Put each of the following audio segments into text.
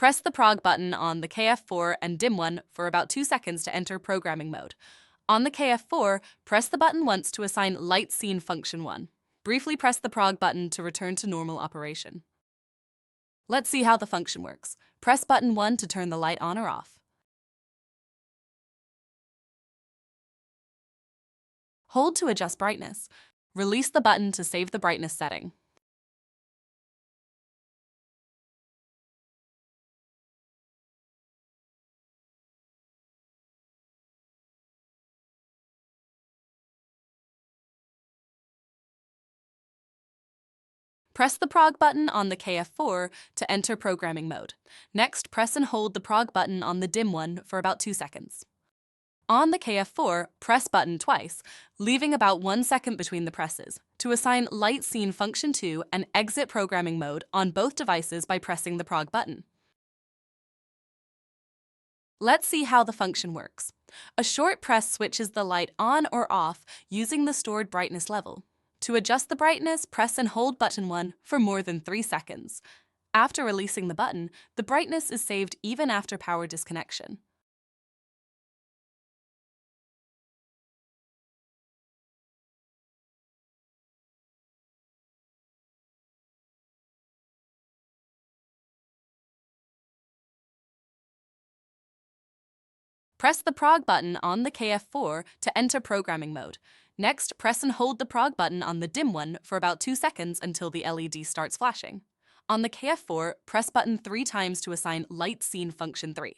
Press the prog button on the KF4 and DIM-1 for about 2 seconds to enter programming mode. On the KF4, press the button once to assign Light Scene Function 1. Briefly press the prog button to return to normal operation. Let's see how the function works. Press button 1 to turn the light on or off. Hold to adjust brightness. Release the button to save the brightness setting. Press the prog button on the KF4 to enter programming mode. Next, press and hold the prog button on the DIM-1 for about 2 seconds. On the KF4, press button twice, leaving about 1 second between the presses, to assign Light Scene Function 2 and exit programming mode on both devices by pressing the prog button. Let's see how the function works. A short press switches the light on or off using the stored brightness level. To adjust the brightness, press and hold button 1 for more than 3 seconds. After releasing the button, the brightness is saved even after power disconnection. Press the prog button on the KF4 to enter programming mode. Next, press and hold the prog button on the DIM-1 for about 2 seconds until the LED starts flashing. On the KF4, press button 3 times to assign Light Scene Function 3.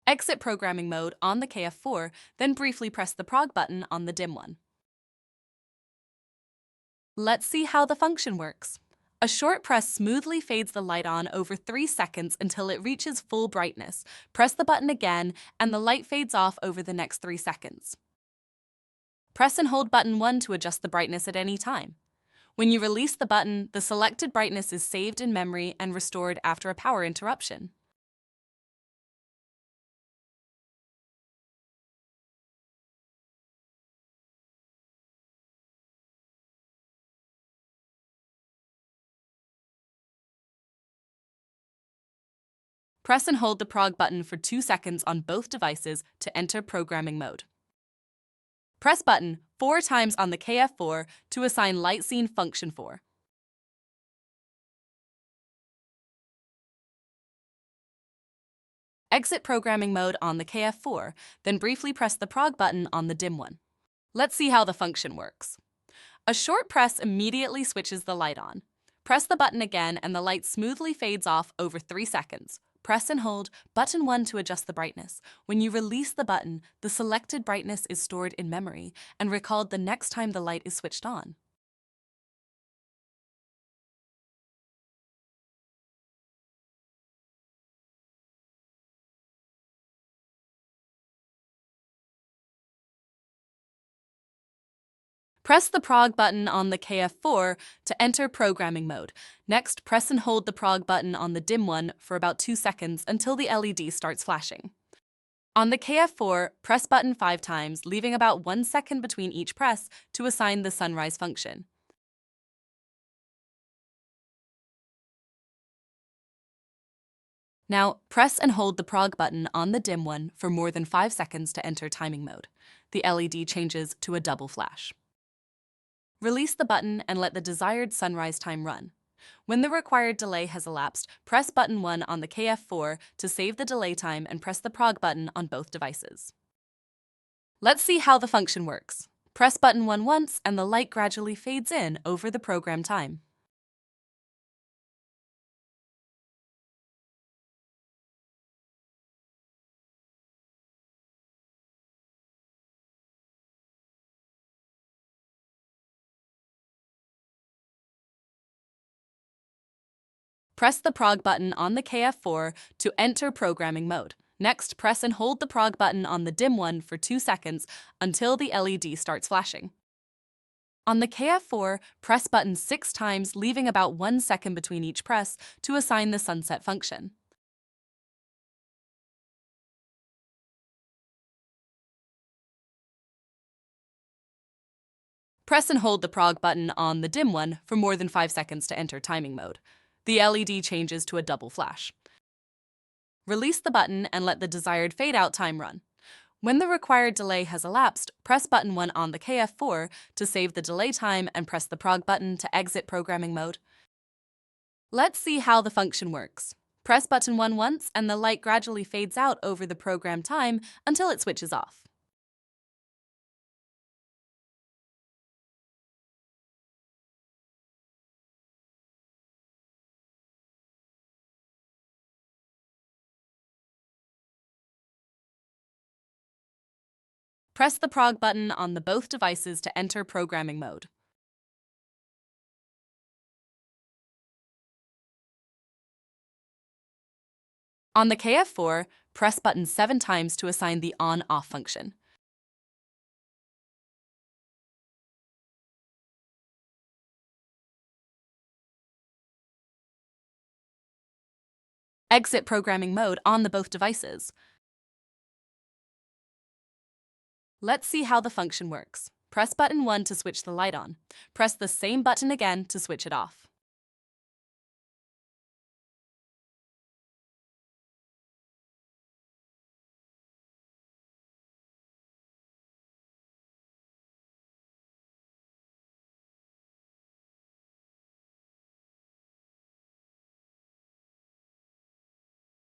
Exit programming mode on the KF4, then briefly press the prog button on the DIM-1. Let's see how the function works. A short press smoothly fades the light on over 3 seconds until it reaches full brightness. Press the button again, and the light fades off over the next 3 seconds. Press and hold button 1 to adjust the brightness at any time. When you release the button, the selected brightness is saved in memory and restored after a power interruption. Press and hold the prog button for 2 seconds on both devices to enter programming mode. Press button 4 times on the KF4 to assign Light Scene Function 4. Exit programming mode on the KF4, then briefly press the prog button on the DIM-1. Let's see how the function works. A short press immediately switches the light on. Press the button again and the light smoothly fades off over 3 seconds. Press and hold button 1 to adjust the brightness. When you release the button, the selected brightness is stored in memory and recalled the next time the light is switched on. Press the prog button on the KF4 to enter programming mode. Next, press and hold the prog button on the DIM-1 for about 2 seconds until the LED starts flashing. On the KF4, press button 5 times, leaving about 1 second between each press to assign the sunrise function. Now, press and hold the prog button on the DIM-1 for more than 5 seconds to enter timing mode. The LED changes to a double flash. Release the button and let the desired sunrise time run. When the required delay has elapsed, press button 1 on the KF4 to save the delay time and press the prog button on both devices. Let's see how the function works. Press button 1 once and the light gradually fades in over the program time. Press the prog button on the KF4 to enter programming mode. Next, press and hold the prog button on the DIM-1 for 2 seconds until the LED starts flashing. On the KF4, press button 6 times, leaving about 1 second between each press to assign the sunset function. Press and hold the prog button on the DIM-1 for more than 5 seconds to enter timing mode. The LED changes to a double flash. Release the button and let the desired fade-out time run. When the required delay has elapsed, press button 1 on the KF4 to save the delay time and press the prog button to exit programming mode. Let's see how the function works. Press button 1 once and the light gradually fades out over the program time until it switches off. Press the prog button on both devices to enter programming mode. On the KF4, press button 7 times to assign the on-off function. Exit programming mode on both devices. Let's see how the function works. Press button 1 to switch the light on. Press the same button again to switch it off.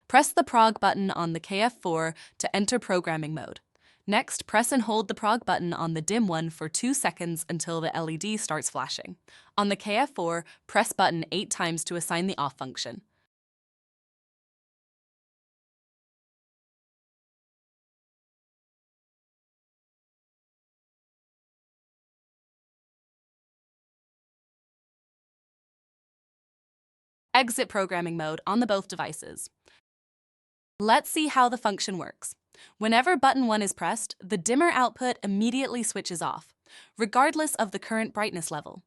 Press the prog button on the KF4 to enter programming mode. Next, press and hold the prog button on the DIM-1 for 2 seconds until the LED starts flashing. On the KF4, press button 8 times to assign the off function. Exit programming mode on both devices. Let's see how the function works. Whenever button 1 is pressed, the dimmer output immediately switches off, regardless of the current brightness level.